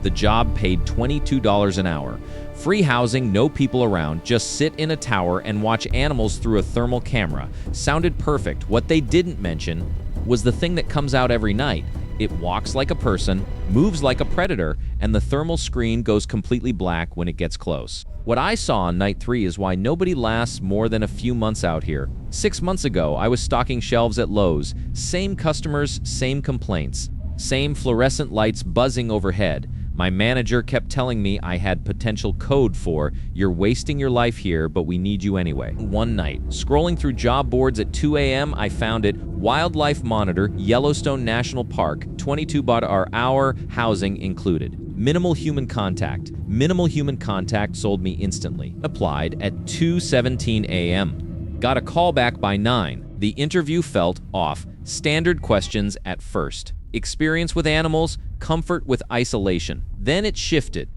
The job paid $22 an hour. Free housing, no people around, just sit in a tower and watch animals through a thermal camera. Sounded perfect. What they didn't mention was the thing that comes out every night. It walks like a person, moves like a predator, and the thermal screen goes completely black when it gets close. What I saw on night 3 is why nobody lasts more than a few months out here. 6 months ago, I was stocking shelves at Lowe's. Same customers, same complaints. Same fluorescent lights buzzing overhead. My manager kept telling me I had potential code for, "You're wasting your life here, but we need you anyway." One night, scrolling through job boards at 2 a.m., I found it, Wildlife Monitor, Yellowstone National Park, $22 housing included. Minimal human contact. Minimal human contact sold me instantly. Applied at 2:17 a.m. Got a call back by 9. The interview felt off. Standard questions at first. Experience with animals, comfort with isolation. Then it shifted.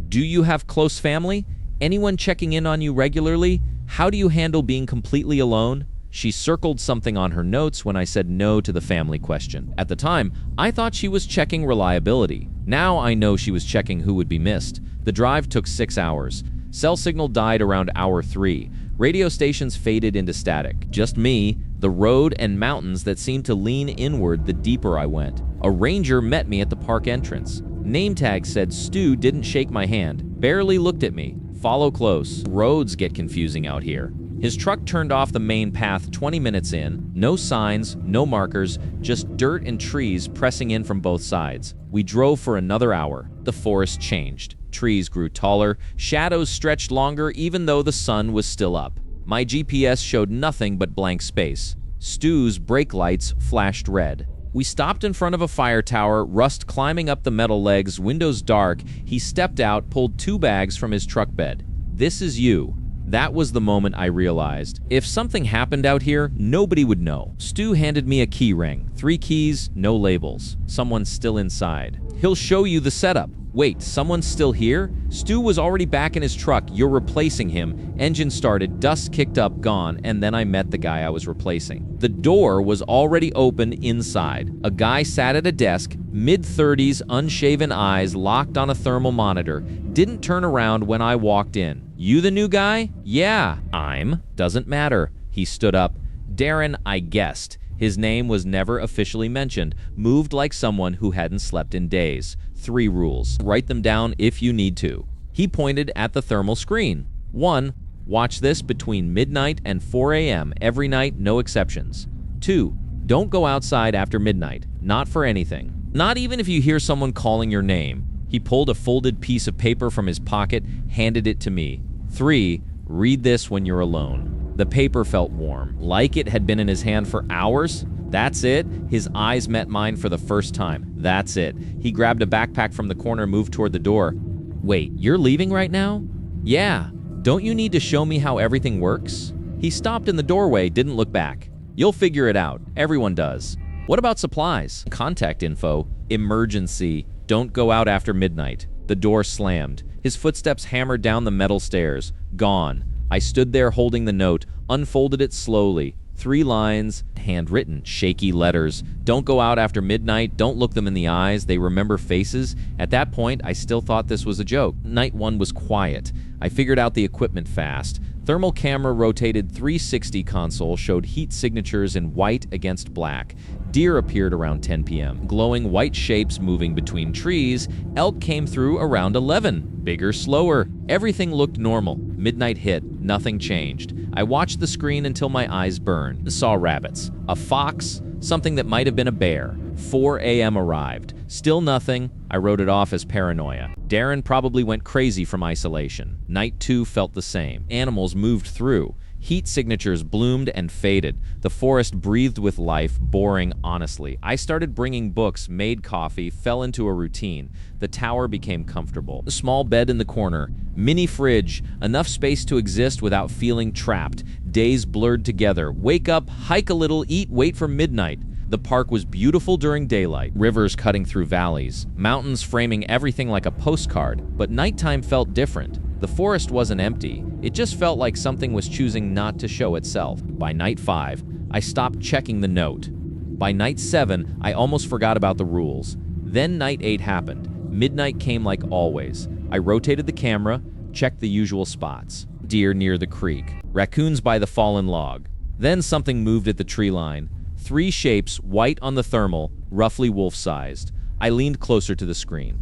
Do you have close family? Anyone checking in on you regularly? How do you handle being completely alone? She circled something on her notes when I said no to the family question. At the time, I thought she was checking reliability. Now I know she was checking who would be missed. The drive took 6 hours. Cell signal died around hour 3. Radio stations faded into static. Just me, the road, and mountains that seemed to lean inward the deeper I went. A ranger met me at the park entrance. Name tag said Stu, didn't shake my hand, barely looked at me. Follow close. Roads get confusing out here. His truck turned off the main path 20 minutes in. No signs, no markers, just dirt and trees pressing in from both sides. We drove for another hour. The forest changed. Trees grew taller, shadows stretched longer even though the sun was still up. My GPS showed nothing but blank space. Stu's brake lights flashed red. We stopped in front of a fire tower, rust climbing up the metal legs, windows dark. He stepped out, pulled 2 bags from his truck bed. "This is you." That was the moment I realized. If something happened out here, nobody would know. Stu handed me a key ring. 3 keys, no labels. Someone's still inside. He'll show you the setup. Wait, someone's still here? Stu was already back in his truck. You're replacing him. Engine started, dust kicked up, gone, and then I met the guy I was replacing. The door was already open inside. A guy sat at a desk, mid-30s, unshaven eyes locked on a thermal monitor. Didn't turn around when I walked in. "You the new guy?" "Yeah, doesn't matter." He stood up. "Darren, I guessed." His name was never officially mentioned. Moved like someone who hadn't slept in days. 3 rules. Write them down if you need to. He pointed at the thermal screen. 1. Watch this between midnight and 4 a.m. every night, no exceptions. 2. Don't go outside after midnight. Not for anything. Not even if you hear someone calling your name. He pulled a folded piece of paper from his pocket, handed it to me. 3. Read this when you're alone. The paper felt warm, like it had been in his hand for hours. That's it. His eyes met mine for the first time. That's it. He grabbed a backpack from the corner, moved toward the door. "Wait, you're leaving right now?" "Yeah. Don't you need to show me how everything works?" He stopped in the doorway, didn't look back. "You'll figure it out. Everyone does." "What about supplies?" "Contact info. Emergency. Don't go out after midnight." The door slammed. His footsteps hammered down the metal stairs. Gone. I stood there holding the note, unfolded it slowly. 3 lines, handwritten, shaky letters. Don't go out after midnight. Don't look them in the eyes. They remember faces. At that point, I still thought this was a joke. Night 1 was quiet. I figured out the equipment fast. Thermal camera rotated 360 console showed heat signatures in white against black. Deer appeared around 10 p.m. Glowing white shapes moving between trees. Elk came through around 11. Bigger, slower. Everything looked normal. Midnight hit. Nothing changed. I watched the screen until my eyes burned. Saw rabbits. A fox. Something that might have been a bear. 4 a.m. arrived. Still nothing. I wrote it off as paranoia. Darren probably went crazy from isolation. Night 2 felt the same. Animals moved through. Heat signatures bloomed and faded. The forest breathed with life, boring, honestly. I started bringing books, made coffee, fell into a routine. The tower became comfortable. A small bed in the corner. Mini fridge. Enough space to exist without feeling trapped. Days blurred together. Wake up, hike a little, eat, wait for midnight. The park was beautiful during daylight. Rivers cutting through valleys. Mountains framing everything like a postcard. But nighttime felt different. The forest wasn't empty. It just felt like something was choosing not to show itself. By night 5, I stopped checking the note. By night 7, I almost forgot about the rules. Then night 8 happened. Midnight came like always. I rotated the camera, checked the usual spots. Deer near the creek, raccoons by the fallen log. Then something moved at the tree line. 3 shapes, white on the thermal, roughly wolf-sized. I leaned closer to the screen.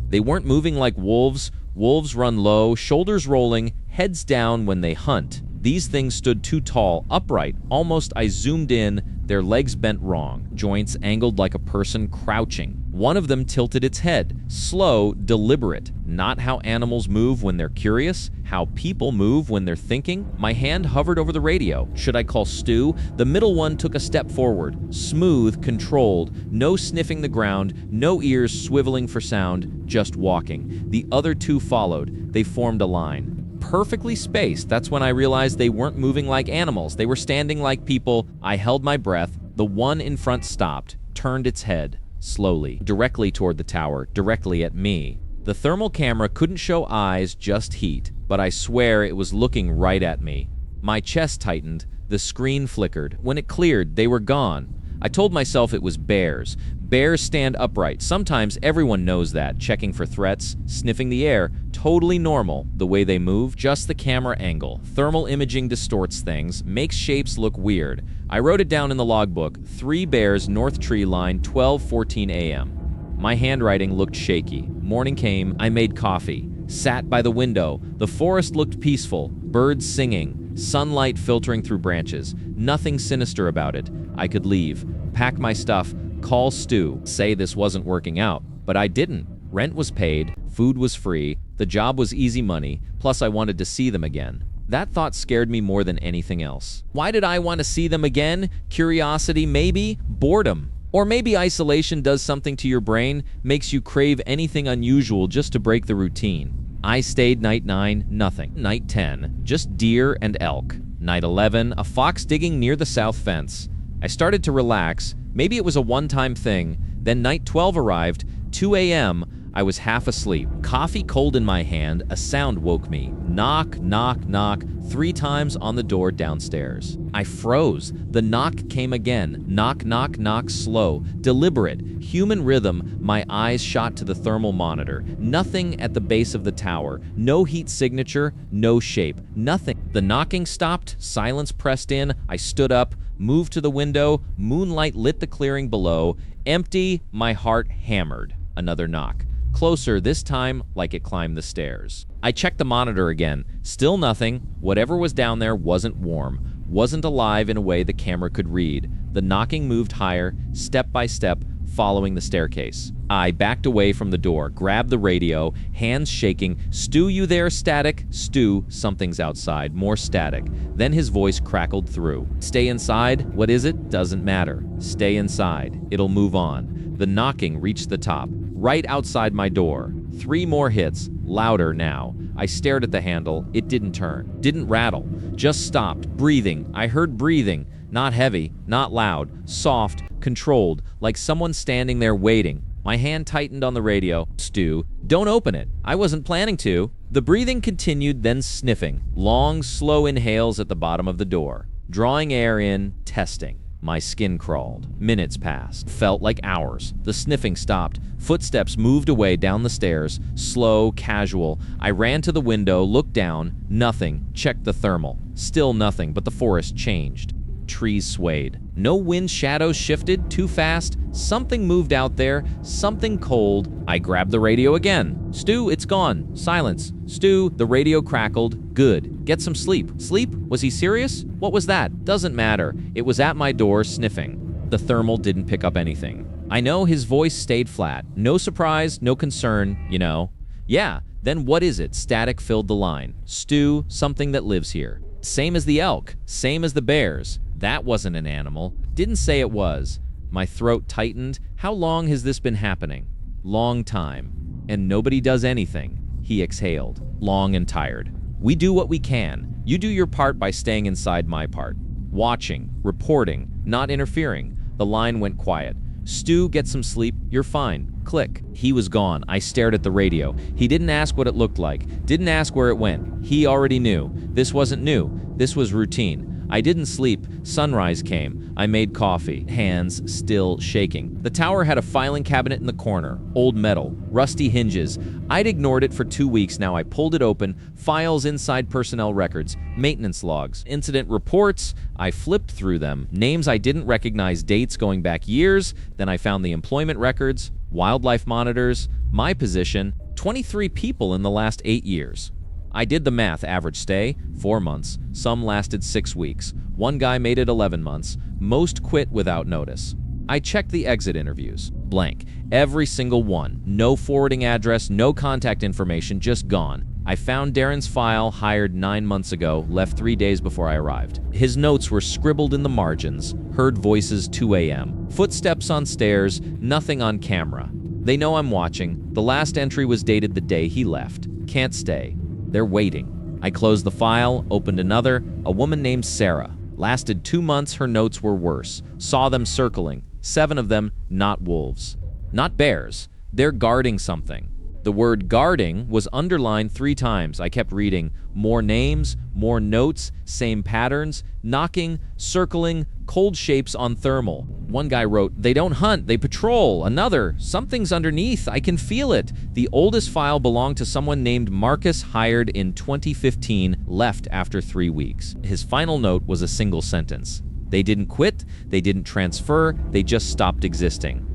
They weren't moving like wolves. Wolves run low, shoulders rolling, heads down when they hunt. These things stood too tall, upright. Almost I zoomed in, their legs bent wrong, joints angled like a person crouching. One of them tilted its head, slow, deliberate. Not how animals move when they're curious, how people move when they're thinking. My hand hovered over the radio. Should I call Stu? The middle one took a step forward, smooth, controlled, no sniffing the ground, no ears swiveling for sound, just walking. The other 2 followed. They formed a line. Perfectly spaced. That's when I realized they weren't moving like animals. They were standing like people. I held my breath. The one in front stopped, turned its head, slowly, directly toward the tower, directly at me. The thermal camera couldn't show eyes, just heat, but I swear it was looking right at me. My chest tightened. The screen flickered. When it cleared, they were gone. I told myself it was bears. Bears stand upright. Sometimes everyone knows that, checking for threats, sniffing the air. Totally normal, the way they move, just the camera angle. Thermal imaging distorts things, makes shapes look weird. I wrote it down in the logbook. 3 bears, north tree line, 12:14 a.m. My handwriting looked shaky. Morning came, I made coffee. Sat by the window. The forest looked peaceful. Birds singing. Sunlight filtering through branches. Nothing sinister about it. I could leave. Pack my stuff. Call Stu. Say this wasn't working out. But I didn't. Rent was paid. Food was free. The job was easy money. Plus I wanted to see them again. That thought scared me more than anything else. Why did I want to see them again? Curiosity, maybe? Boredom. Or maybe isolation does something to your brain, makes you crave anything unusual just to break the routine. I stayed night 9, nothing. Night 10, just deer and elk. Night 11, a fox digging near the south fence. I started to relax. Maybe it was a one-time thing. Then night 12 arrived. 2 a.m., I was half asleep. Coffee cold in my hand, a sound woke me. Knock, knock, knock, 3 times on the door downstairs. I froze. The knock came again. Knock, knock, knock, slow, deliberate, human rhythm. My eyes shot to the thermal monitor. Nothing at the base of the tower. No heat signature, no shape, nothing. The knocking stopped, silence pressed in. I stood up, moved to the window. Moonlight lit the clearing below. Empty, my heart hammered. Another knock. Closer, this time like it climbed the stairs. I checked the monitor again. Still nothing. Whatever was down there wasn't warm, wasn't alive in a way the camera could read. The knocking moved higher, step by step, following the staircase. I backed away from the door, grabbed the radio, hands shaking. Stu, you there? Static. Stu, something's outside. More static. Then his voice crackled through. Stay inside? What is it? Doesn't matter. Stay inside. It'll move on. The knocking reached the top. Right outside my door. 3 more hits, louder now. I stared at the handle. It didn't turn, didn't rattle, just stopped. Breathing. I heard breathing. Not heavy, not loud, soft, controlled, like someone standing there waiting. My hand tightened on the radio. Stu, don't open it. I wasn't planning to. The breathing continued, then sniffing. Long, slow inhales at the bottom of the door. Drawing air in, testing. My skin crawled. Minutes passed. Felt like hours. The sniffing stopped. Footsteps moved away down the stairs. Slow, casual. I ran to the window, looked down. Nothing. Checked the thermal. Still nothing, but the forest changed. Trees swayed. No wind, shadows shifted too fast. Something moved out there. Something cold. I grabbed the radio again. Stu, it's gone. Silence. Stu, the radio crackled. Good. Get some sleep. Sleep? Was he serious? What was that? Doesn't matter. It was at my door, sniffing. The thermal didn't pick up anything. I know his voice stayed flat. No surprise, no concern, you know. Yeah, then what is it? Static filled the line. Stu, something that lives here. Same as the elk. Same as the bears. That wasn't an animal. Didn't say it was. My throat tightened. How long has this been happening? Long time. And nobody does anything. He exhaled, long and tired. We do what we can. You do your part by staying inside my part. Watching, reporting, not interfering. The line went quiet. Stu, get some sleep. You're fine. Click. He was gone. I stared at the radio. He didn't ask what it looked like. Didn't ask where it went. He already knew. This wasn't new. This was routine. I didn't sleep. Sunrise came. I made coffee, hands still shaking. The tower had a filing cabinet in the corner, old metal, rusty hinges. I'd ignored it for 2 weeks now. I pulled it open, files inside personnel records, maintenance logs, incident reports. I flipped through them, names I didn't recognize, dates going back years. Then I found the employment records, wildlife monitors, my position, 23 people in the last 8 years. I did the math. Average stay, 4 months. Some lasted 6 weeks. One guy made it 11 months. Most quit without notice. I checked the exit interviews. Blank. Every single one. No forwarding address, no contact information, just gone. I found Darren's file, hired 9 months ago, left 3 days before I arrived. His notes were scribbled in the margins. Heard voices 2 a.m. Footsteps on stairs, nothing on camera. They know I'm watching. The last entry was dated the day he left. Can't stay. They're waiting. I closed the file, opened another. A woman named Sarah. Lasted 2 months, her notes were worse. Saw them circling. 7 of them, not wolves. Not bears. They're guarding something. The word guarding was underlined 3 times. I kept reading. More names, more notes, same patterns, knocking, circling, cold shapes on thermal. One guy wrote, "They don't hunt, they patrol." Another, "Something's underneath, I can feel it." The oldest file belonged to someone named Marcus, hired in 2015, left after 3 weeks. His final note was a single sentence. They didn't quit, they didn't transfer, they just stopped existing.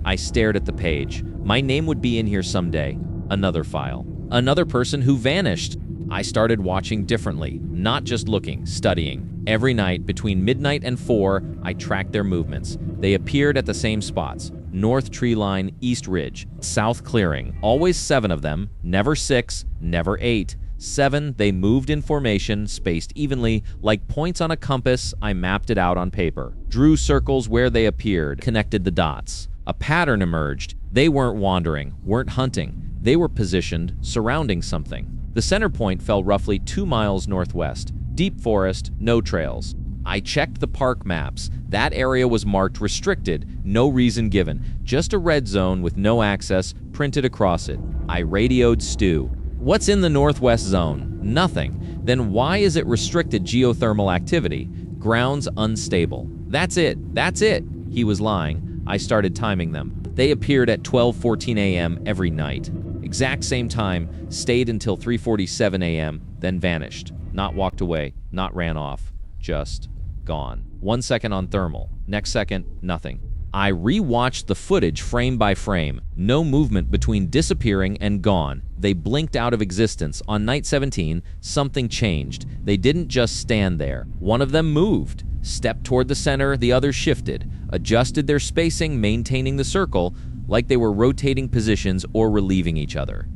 I stared at the page. My name would be in here someday. Another file. Another person who vanished. I started watching differently, not just looking, studying. Every night between midnight and 4, I tracked their movements. They appeared at the same spots. North tree line, east ridge, south clearing. Always 7 of them, never 6, never 8. 7, they moved in formation, spaced evenly, like points on a compass. I mapped it out on paper. Drew circles where they appeared, connected the dots. A pattern emerged. They weren't wandering, weren't hunting. They were positioned, surrounding something. The center point fell roughly 2 miles northwest. Deep forest, no trails. I checked the park maps. That area was marked restricted, no reason given. Just a red zone with no access printed across it. I radioed Stu. "What's in the northwest zone?" "Nothing." "Then why is it restricted geothermal activity?" "Ground's unstable." "That's it. That's it." He was lying. I started timing them. They appeared at 12:14 a.m. every night. Exact same time, stayed until 3:47 a.m., then vanished. Not walked away, not ran off, just gone. 1 second on thermal, next second, nothing. I re-watched the footage frame by frame. No movement between disappearing and gone. They blinked out of existence. On night 17, something changed. They didn't just stand there. One of them moved. Stepped toward the center, the other shifted. Adjusted their spacing, maintaining the circle, like they were rotating positions or relieving each other.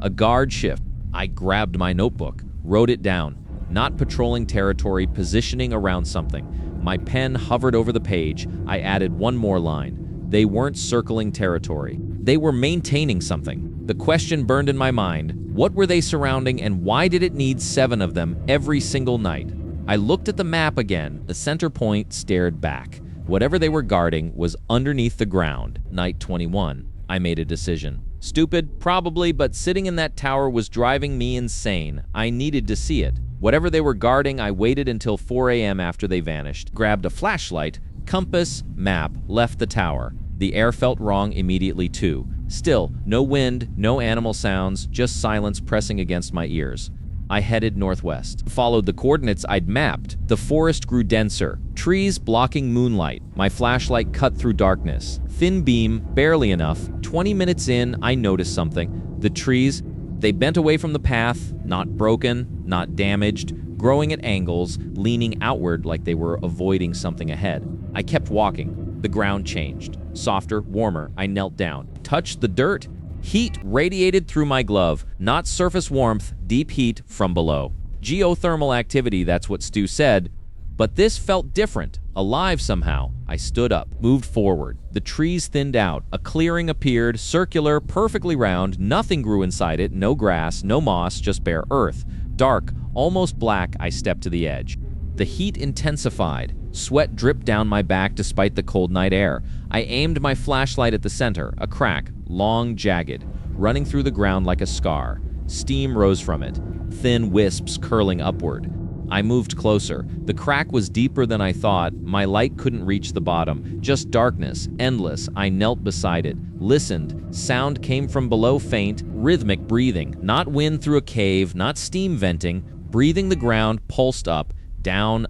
A guard shift. I grabbed my notebook, wrote it down. Not patrolling territory, positioning around something. My pen hovered over the page. I added one more line. They weren't circling territory. They were maintaining something. The question burned in my mind. What were they surrounding, and why did it need 7 of them every single night? I looked at the map again. The center point stared back. Whatever they were guarding was underneath the ground. Night 21. I made a decision. Stupid, probably, but sitting in that tower was driving me insane. I needed to see it. Whatever they were guarding, I waited until 4 a.m. after they vanished. Grabbed a flashlight, compass, map, left the tower. The air felt wrong immediately too. Still, no wind, no animal sounds, just silence pressing against my ears. I headed northwest, followed the coordinates I'd mapped. The forest grew denser, trees blocking moonlight. My flashlight cut through darkness. Thin beam, barely enough. 20 minutes in, I noticed something. The trees, they bent away from the path, not broken, not damaged, growing at angles, leaning outward like they were avoiding something ahead. I kept walking. The ground changed. Softer, warmer. I knelt down. Touched the dirt. Heat radiated through my glove, not surface warmth, deep heat from below. Geothermal activity, that's what Stu said. But this felt different, alive somehow. I stood up, moved forward. The trees thinned out. A clearing appeared, circular, perfectly round. Nothing grew inside it, no grass, no moss, just bare earth. Dark, almost black. I stepped to the edge. The heat intensified. Sweat dripped down my back despite the cold night air. I aimed my flashlight at the center, a crack, long, jagged, running through the ground like a scar. Steam rose from it, thin wisps curling upward. I moved closer. The crack was deeper than I thought. My light couldn't reach the bottom. Just darkness, endless. I knelt beside it, listened. Sound came from below, faint, rhythmic breathing. Not wind through a cave, not steam venting. Breathing the ground, pulsed up, down,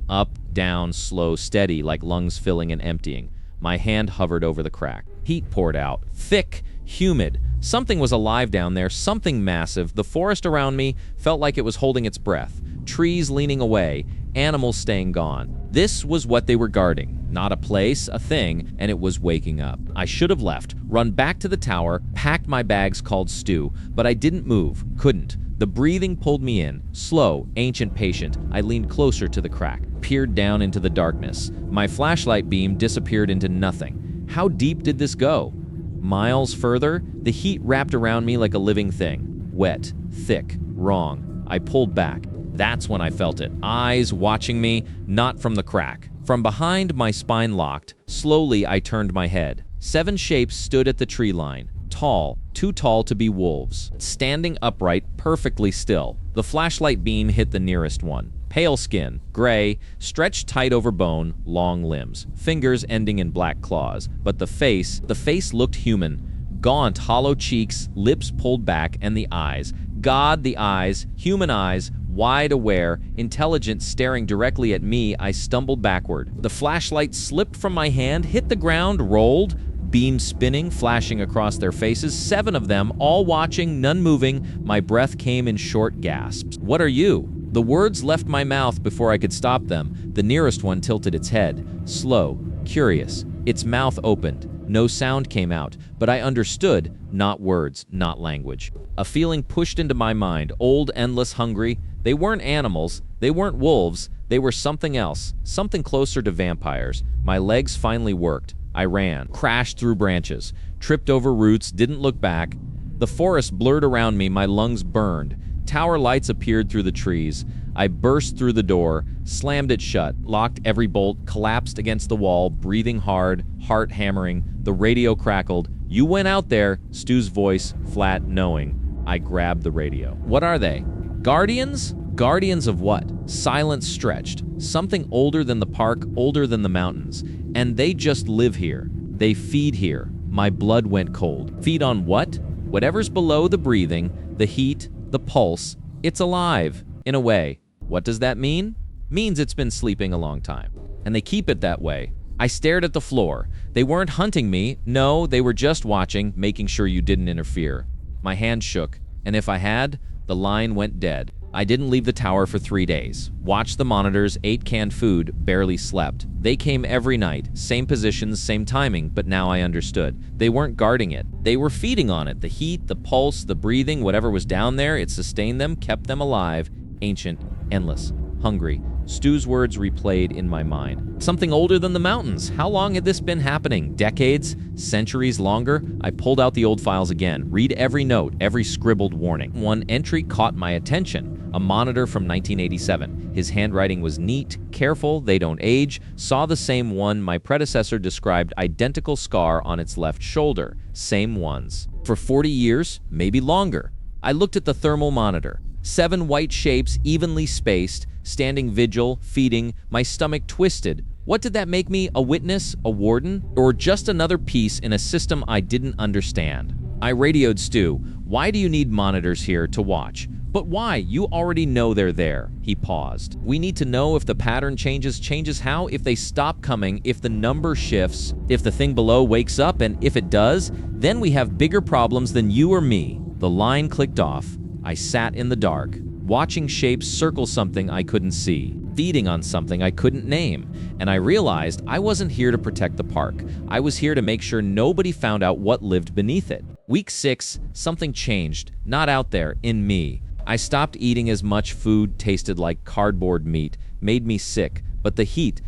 slow, steady, like lungs filling and emptying. My hand hovered over the crack. Heat poured out, thick, humid. Something was alive down there, something massive. The forest around me felt like it was holding its breath. Trees leaning away, animals staying gone. This was what they were guarding. Not a place, a thing, and it was waking up. I should have left, run back to the tower, packed my bags, called Stu, but I didn't move, couldn't. The breathing pulled me in, slow, ancient, patient. I leaned closer to the crack, peered down into the darkness. My flashlight beam disappeared into nothing. How deep did this go? Miles further, the heat wrapped around me like a living thing. Wet, thick, wrong. I pulled back. That's when I felt it. Eyes watching me, not from the crack. From behind, my spine locked. Slowly, I turned my head. 7 shapes stood at the tree line. Tall, too tall to be wolves. Standing upright, perfectly still. The flashlight beam hit the nearest one. Pale skin, gray, stretched tight over bone, long limbs. Fingers ending in black claws. But the face looked human. Gaunt, hollow cheeks, lips pulled back, and the eyes. God, the eyes, human eyes, wide aware, intelligent, staring directly at me. I stumbled backward. The flashlight slipped from my hand, hit the ground, rolled, beam spinning, flashing across their faces. 7 of them, all watching, none moving. My breath came in short gasps. What are you? The words left my mouth before I could stop them. The nearest one tilted its head, slow, curious. Its mouth opened. No sound came out, but I understood, not words, not language. A feeling pushed into my mind, old, endless, hungry. They weren't animals, they weren't wolves, they were something else, something closer to vampires. My legs finally worked. I ran, crashed through branches, tripped over roots, didn't look back. The forest blurred around me, my lungs burned. Tower lights appeared through the trees. I burst through the door, slammed it shut, locked every bolt, collapsed against the wall, breathing hard, heart hammering. The radio crackled. You went out there, Stu's voice, flat, knowing. I grabbed the radio. What are they? Guardians? Guardians of what? Silence stretched. Something older than the park, older than the mountains. And they just live here. They feed here. My blood went cold. Feed on what? Whatever's below the breathing, the heat, the pulse. It's alive, in a way. What does that mean? Means it's been sleeping a long time. And they keep it that way. I stared at the floor. They weren't hunting me. No, they were just watching, making sure you didn't interfere. My hand shook, and if I had, the line went dead. I didn't leave the tower for 3 days. Watched the monitors, ate canned food, barely slept. They came every night, same positions, same timing, but now I understood. They weren't guarding it. They were feeding on it. The heat, the pulse, the breathing, whatever was down there, it sustained them, kept them alive, ancient, endless, hungry. Stu's words replayed in my mind. Something older than the mountains. How long had this been happening? Decades? Centuries longer? I pulled out the old files again. Read every note, every scribbled warning. One entry caught my attention. A monitor from 1987. His handwriting was neat, careful, they don't age. Saw the same one my predecessor described, identical scar on its left shoulder. Same ones. For 40 years, maybe longer. I looked at the thermal monitor. 7 white shapes, evenly spaced, standing vigil, feeding, my stomach twisted. What did that make me? A witness? A warden? Or just another piece in a system I didn't understand? I radioed Stu. Why do you need monitors here to watch? But why? You already know they're there. He paused. We need to know if the pattern changes how? If they stop coming, if the number shifts, if the thing below wakes up, and if it does, then we have bigger problems than you or me. The line clicked off. I sat in the dark, watching shapes circle something I couldn't see, feeding on something I couldn't name, and I realized I wasn't here to protect the park. I was here to make sure nobody found out what lived beneath it. Week 6, something changed, not out there, in me. I stopped eating as much food, tasted like cardboard meat, made me sick, but the heat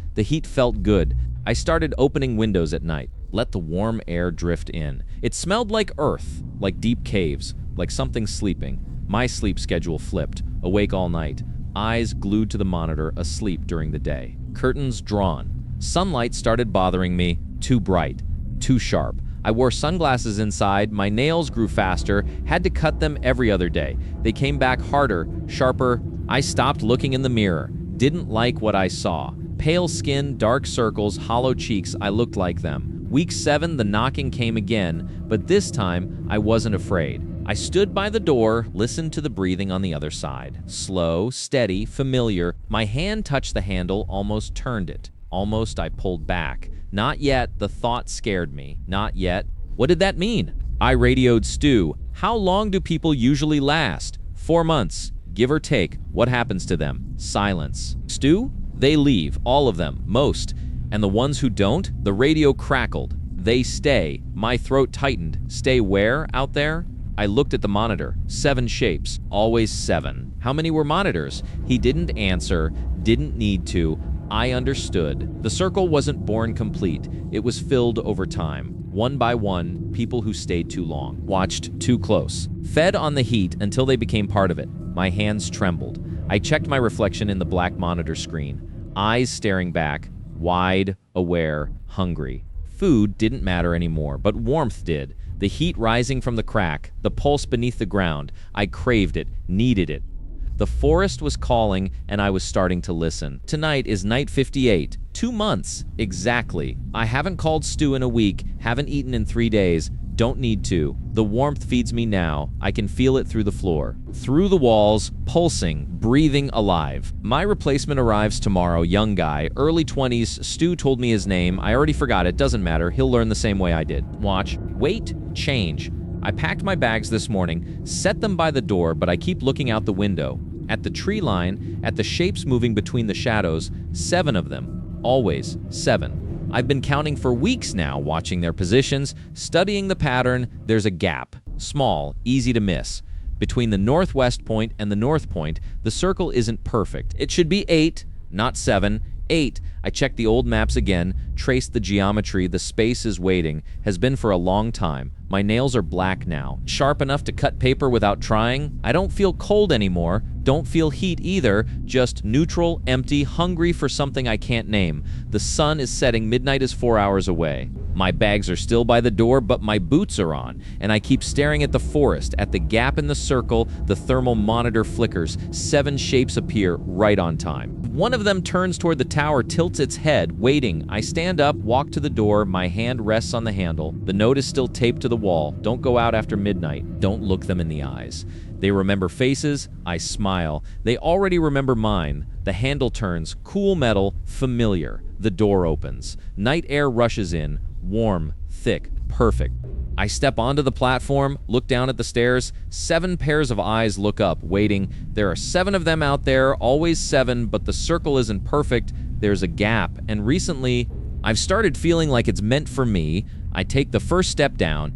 felt good. I started opening windows at night, let the warm air drift in. It smelled like earth, like deep caves, like something sleeping. My sleep schedule flipped, awake all night, eyes glued to the monitor, asleep during the day. Curtains drawn. Sunlight started bothering me, too bright, too sharp. I wore sunglasses inside, my nails grew faster, had to cut them every other day. They came back harder, sharper. I stopped looking in the mirror. Didn't like what I saw. Pale skin, dark circles, hollow cheeks, I looked like them. Week 7, the knocking came again, but this time I wasn't afraid. I stood by the door, listened to the breathing on the other side. Slow, steady, familiar. My hand touched the handle, almost turned it. Almost I pulled back. Not yet, the thought scared me. Not yet. What did that mean? I radioed Stu. How long do people usually last? 4 months. Give or take. What happens to them? Silence. Stu? They leave. All of them. Most. And the ones who don't? The radio crackled. They stay. My throat tightened. Stay where? Out there? I looked at the monitor. 7 shapes. Always 7. How many were monitors? He didn't answer. Didn't need to. I understood. The circle wasn't born complete. It was filled over time. One by one, people who stayed too long. Watched too close. Fed on the heat until they became part of it. My hands trembled. I checked my reflection in the black monitor screen. Eyes staring back. Wide, aware, hungry. Food didn't matter anymore, but warmth did. The heat rising from the crack, the pulse beneath the ground. I craved it, needed it. The forest was calling, and I was starting to listen. Tonight is night 58. 2 months. Exactly. I haven't called Stu in a week, haven't eaten in 3 days. Don't need to. The warmth feeds me now. I can feel it through the floor. Through the walls, pulsing, breathing alive. My replacement arrives tomorrow, young guy, early 20s. Stu told me his name. I already forgot it, doesn't matter. He'll learn the same way I did. Watch. Wait. Change. I packed my bags this morning, set them by the door, but I keep looking out the window. At the tree line, at the shapes moving between the shadows, 7 of them. Always 7. I've been counting for weeks now, watching their positions, studying the pattern. There's a gap. Small, easy to miss. Between the northwest point and the north point, the circle isn't perfect. It should be 8, not 7. 8. I checked the old maps again, traced the geometry. The space is waiting, has been for a long time. My nails are black now. Sharp enough to cut paper without trying. I don't feel cold anymore. Don't feel heat either. Just neutral, empty, hungry for something I can't name. The sun is setting. Midnight is 4 hours away. My bags are still by the door, but my boots are on. And I keep staring at the forest, at the gap in the circle. The thermal monitor flickers. 7 shapes appear right on time. One of them turns toward the tower, tilts its head, waiting. I stand up, walk to the door. My hand rests on the handle. The note is still taped to the wall. Don't go out after midnight. Don't look them in the eyes. They remember faces. I smile. They already remember mine. The handle turns. Cool metal. Familiar. The door opens. Night air rushes in. Warm. Thick. Perfect. I step onto the platform, look down at the stairs. 7 pairs of eyes look up, waiting. There are 7 of them out there, always 7, but the circle isn't perfect. There's a gap, and recently, I've started feeling like it's meant for me. I take the first step down.